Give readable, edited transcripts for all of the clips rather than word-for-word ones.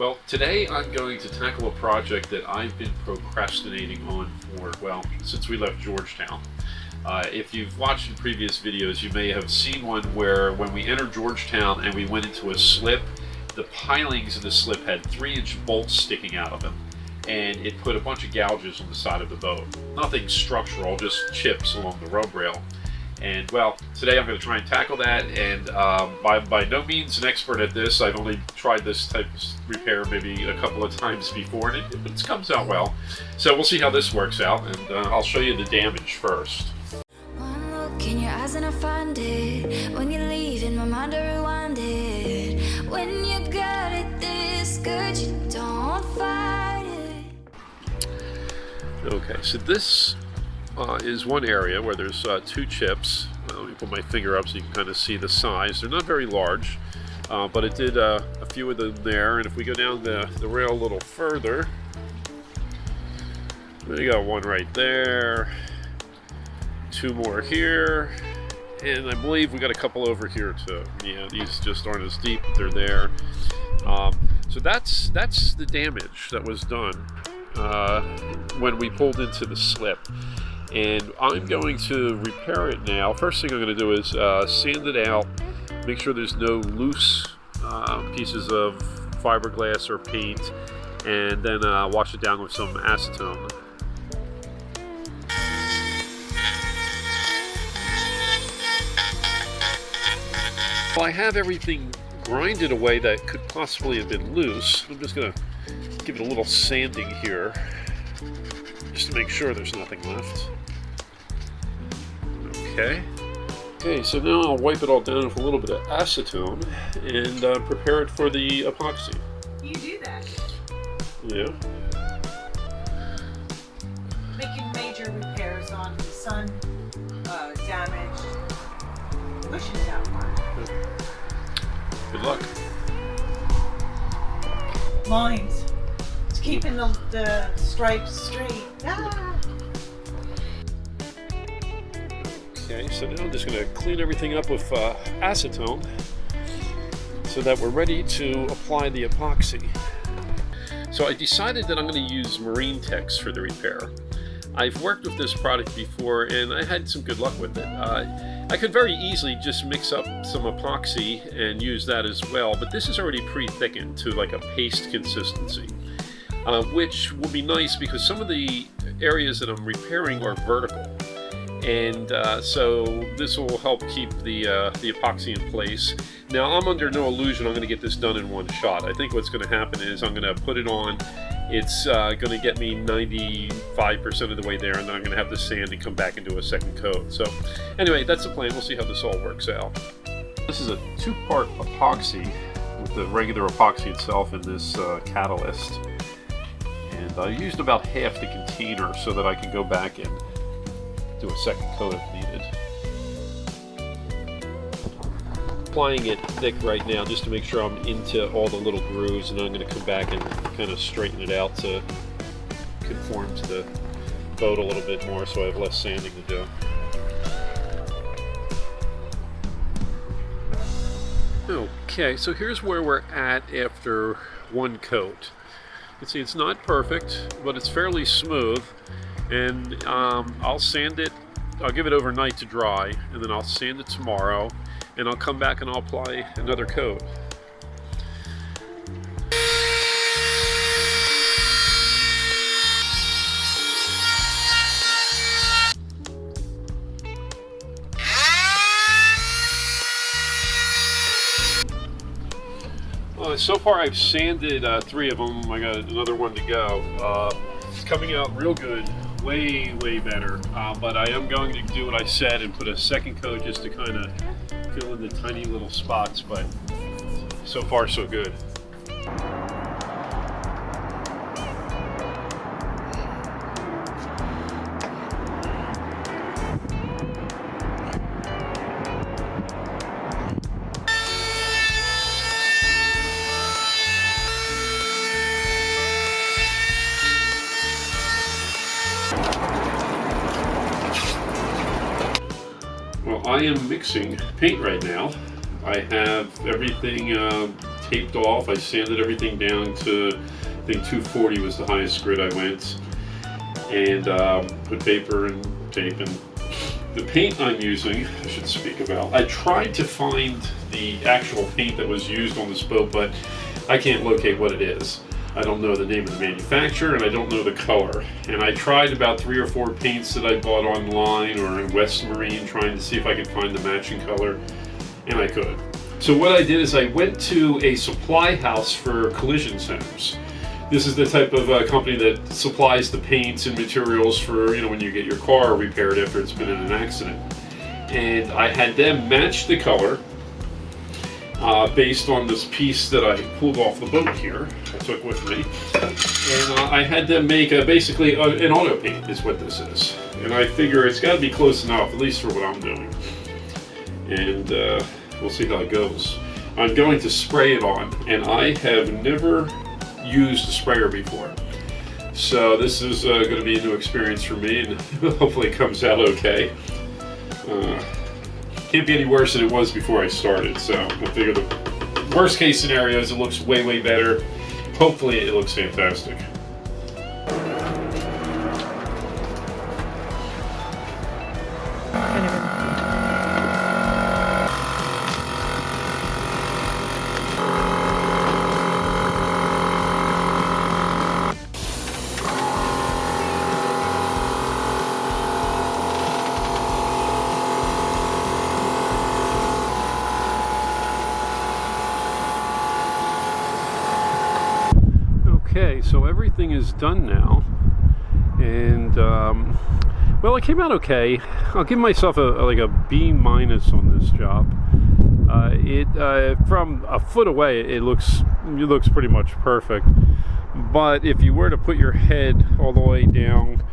Well, today I'm going to tackle a project that I've been procrastinating on for, well, since we left Georgetown. If you've watched in previous videos, you may have seen one where when we entered Georgetown and we went into a slip, the pilings in the slip had 3-inch bolts sticking out of them, and it put a bunch of gouges on the side of the boat. Nothing structural, just chips along the rub rail. And well, today I'm going to try and tackle that, and by no means an expert at this. I've only tried this type of repair maybe a couple of times before, and it comes out well. So we'll see how this works out, and I'll show you the damage first. One look in your eyes and I find it. When you leave in my mind I rewind it. When you got it this good, you don't fight it. Okay, so this is one area where there's 2 chips. Let me put my finger up so you can kind of see the size. They're not very large, but it did a few of them there. And if we go down the rail a little further, we got one right there, 2 more here, and I believe we got a couple over here too. Yeah, these just aren't as deep, but they're there. So that's the damage that was done when we pulled into the slip. And I'm going to repair it now. First thing I'm going to do is sand it out, make sure there's no loose pieces of fiberglass or paint, and then wash it down with some acetone. Well, I have everything grinded away that could possibly have been loose. I'm just going to give it a little sanding here, just to make sure there's nothing left. Okay, so now I'll wipe it all down with a little bit of acetone and prepare it for the epoxy. You do that? Yeah. Making major repairs on the sun damaged bushes out front. Good luck. Lines. It's keeping the stripes straight. Ah! Okay, so now I'm just going to clean everything up with acetone so that we're ready to apply the epoxy. So I decided that I'm going to use Marine Tex for the repair. I've worked with this product before and I had some good luck with it. I could very easily just mix up some epoxy and use that as well, but this is already pre-thickened to like a paste consistency, which will be nice because some of the areas that I'm repairing are vertical. And so this will help keep the epoxy in place. Now I'm under no illusion I'm going to get this done in one shot. I think what's going to happen is I'm going to put it on. It's going to get me 95% of the way there, and then I'm going to have to sand and come back and do a second coat. So anyway, that's the plan. We'll see how this all works out. This is a 2-part epoxy with the regular epoxy itself and this catalyst. And I used about half the container so that I can go back and do a second coat if needed. Applying it thick right now just to make sure I'm into all the little grooves, and then I'm going to come back and kind of straighten it out to conform to the boat a little bit more so I have less sanding to do. Okay, so here's where we're at after one coat. You can see it's not perfect, but it's fairly smooth. And I'll sand it, I'll give it overnight to dry, and then I'll sand it tomorrow, and I'll come back and I'll apply another coat. So far I've sanded 3 of them. I got another one to go. It's coming out real good. Way better, but I am going to do what I said and put a second coat just to kind of fill in the tiny little spots, but so far so good. Well, I am mixing paint right now. I have everything taped off. I sanded everything down to, I think 240 was the highest grit I went, and put vapor and tape. And the paint I'm using, I should speak about. I tried to find the actual paint that was used on this boat, but I can't locate what it is. I don't know the name of the manufacturer, and I don't know the color. And I tried about 3 or 4 paints that I bought online or in West Marine, trying to see if I could find the matching color, and I couldn't. So what I did is I went to a supply house for collision centers. This is the type of company that supplies the paints and materials for, you know, when you get your car repaired after it's been in an accident. And I had them match the color based on this piece that I pulled off the boat here, I took with me. And I had them make basically an auto paint is what this is. And I figure it's got to be close enough, at least for what I'm doing. And we'll see how it goes. I'm going to spray it on, and I have never used a sprayer before. So this is going to be a new experience for me, and hopefully it comes out okay. Can't be any worse than it was before I started, so I figure the worst case scenario is it looks way, way better. Hopefully it looks fantastic. Okay, so everything is done now, and well, it came out okay. I'll give myself like a B- on this job. From a foot away, it looks pretty much perfect. But if you were to put your head all the way down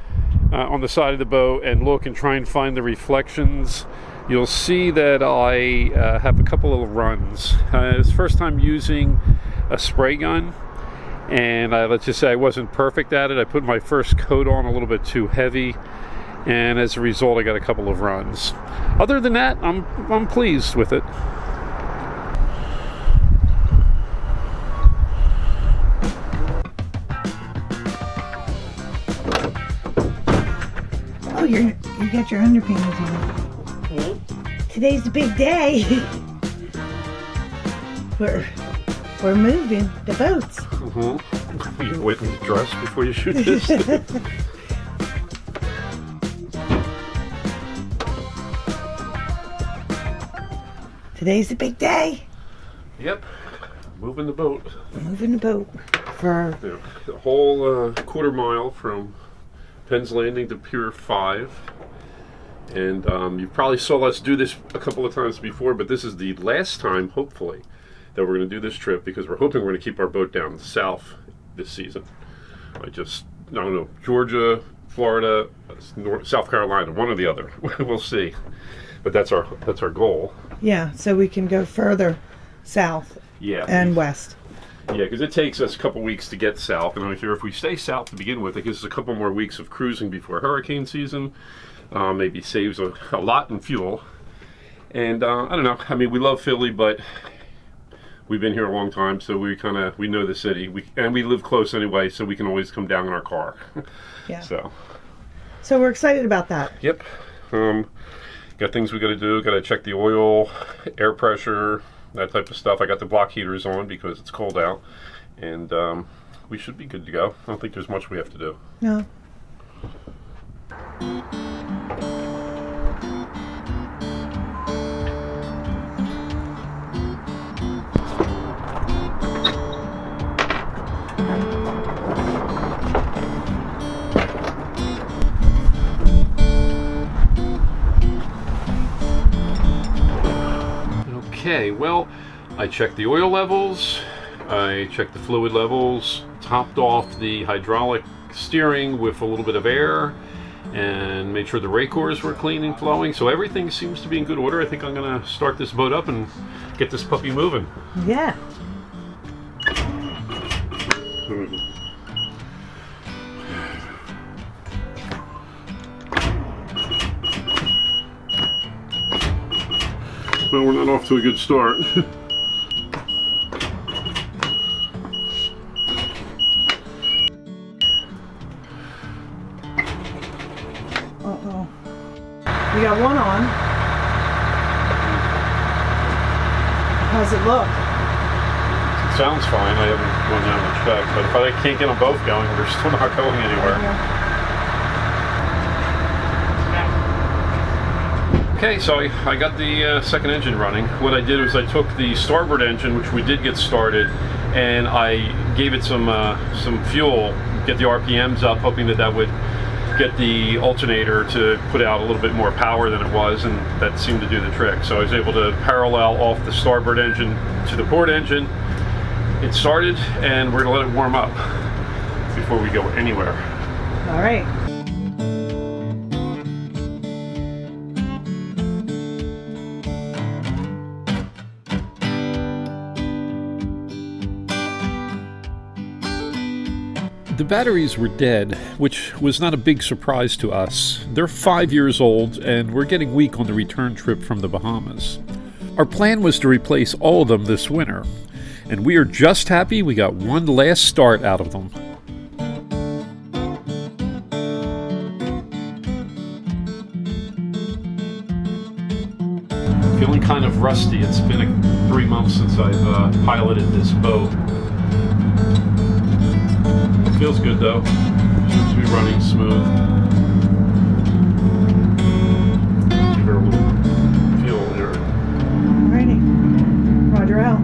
on the side of the boat and look and try and find the reflections, you'll see that I have a couple of runs. It's the first time using a spray gun. And let's just say I wasn't perfect at it. I put my first coat on a little bit too heavy, and as a result I got a couple of runs. Other than that, I'm pleased with it. Oh, you got your underpants on. Mm-hmm. Today's the big day. We're moving the boats. Mm-hmm. You're waiting to dress before you shoot this? Today's the big day. Yep. Moving the boat. Moving the boat for the whole quarter mile from Penn's Landing to Pier 5. And you probably saw us do this a couple of times before, but this is the last time, hopefully, that we're going to do this trip, because we're hoping we're going to keep our boat down south this season. I don't know, Georgia, Florida, South Carolina, one or the other. We'll see. But that's our goal. Yeah, so we can go further south and west. Yeah, because it takes us a couple weeks to get south, and I figure if we stay south to begin with, it gives us a couple more weeks of cruising before hurricane season. Maybe saves a lot in fuel. And I don't know, I mean, we love Philly, but we've been here a long time, so we know the city. And we live close anyway, so we can always come down in our car. Yeah. So we're excited about that. Yep. Got things we got to do. Got to check the oil, air pressure, that type of stuff. I got the block heaters on because it's cold out, and we should be good to go. I don't think there's much we have to do. No. Okay, well, I checked the oil levels, I checked the fluid levels, topped off the hydraulic steering with a little bit of air, and made sure the rake cores were clean and flowing, so everything seems to be in good order. I think I'm going to start this boat up and get this puppy moving. Yeah. Well, we're not off to a good start. You got one on. How's it look? It sounds fine. I haven't gone down to check, but if I can't get them both going, they're still not going anywhere. Okay, so I got the second engine running. What I did was I took the starboard engine, which we did get started, and I gave it some fuel, get the RPMs up, hoping that would get the alternator to put out a little bit more power than it was, and that seemed to do the trick. So I was able to parallel off the starboard engine to the port engine. It started, and we're gonna let it warm up before we go anywhere. All right. The batteries were dead, which was not a big surprise to us. They're 5 years old, and we're getting weak on the return trip from the Bahamas. Our plan was to replace all of them this winter, and we are just happy we got one last start out of them. Feeling kind of rusty. It's been 3 months since I've piloted this boat. Feels good though. Seems to be running smooth. Give her a little fuel here. Alrighty. Roger out.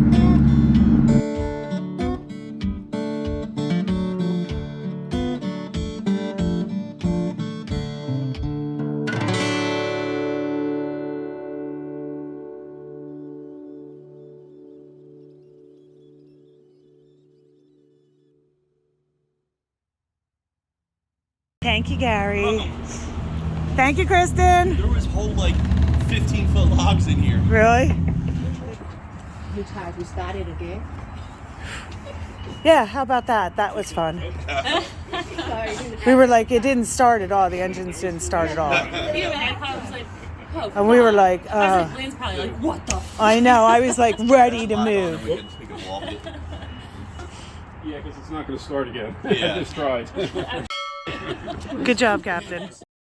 Thank you, Gary. Thank you, Kristen. There was whole like 15-foot logs in here. Really? You tried to start it again? Yeah, how about that? That was fun. We were like, it didn't start at all. The engines didn't start at all. And we were like, Lynn's probably like, what the f? I know, I was like ready to move. We can walk it. Yeah, because it's not going to start again. Yeah. I just tried. Good job, Captain.